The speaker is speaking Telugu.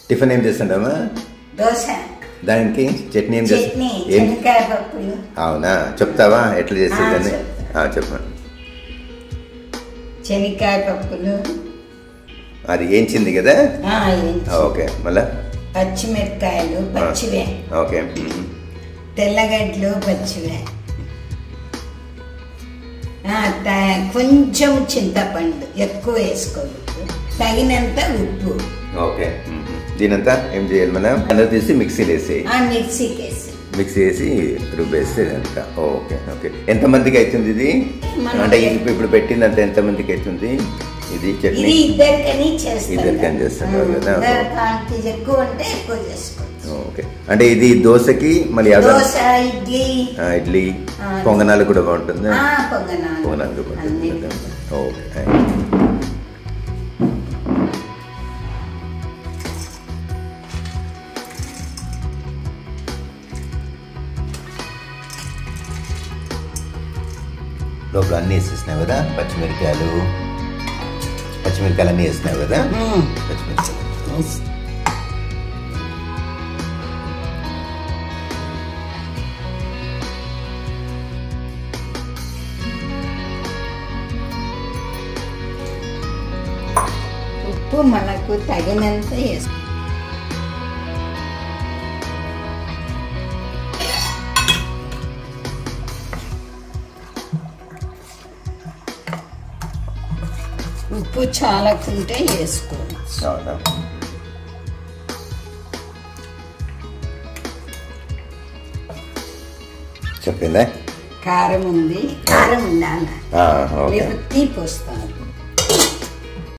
టిఫిన్ ఏం చేస్తుంటామా? దోశ. దానికి చట్నీ ఏం చేస్తా? శనక్కాయ పప్పులు. అవునా, చెప్తావా ఎట్లా చేసేదని? చెప్పండి. శనక్కాయ పప్పులు అది ఏంచింది కదా? ఓకే. మళ్ళా పచ్చిమిరపకాయలు పచ్చివే. ఓకే. తెల్లగడ్డలు పచ్చివే. కొంచెం చింతపండు ఎక్కువ వేసుకోవద్దు, తగినంత ఉప్పు. ఓకే. దీనంతా ఏం చేయాలి మనం? అందరూ తీసి మిక్సీలో వేసి మిక్సీ వేసి రుబ్బేస్తే అంతా. ఓకే. ఓకే. ఎంతమందికి అవుతుంది ఇది? అంటే ఇప్పుడు పెట్టిందంత ఎంతమందికి అవుతుంది ఇది చట్నీ? ఇద్దరికని చేస్తున్నారు కదా? ఎక్కువ అంటే ఎక్కువ చేసుకోవచ్చు. ఓకే. అంటే ఇది దోశకి మళ్ళీ ఇడ్లీ పొంగనాలు కూడా బాగుంటుంది. పొంగనాలు కూడా బాగుంటుంది. ఓకే. లోపల అన్నీ వేసేసినావు కదా? పచ్చిమిరకాయలు అన్నీ వేసినావు కదా? పచ్చిమిరకాయలు ఉప్పు మనకు తగినంత వేసుకో. ఉప్పు చాలకుంటే వేసుకోవచ్చు. చెప్పిందా? కారం ఉందా? తీపి వస్తుంది.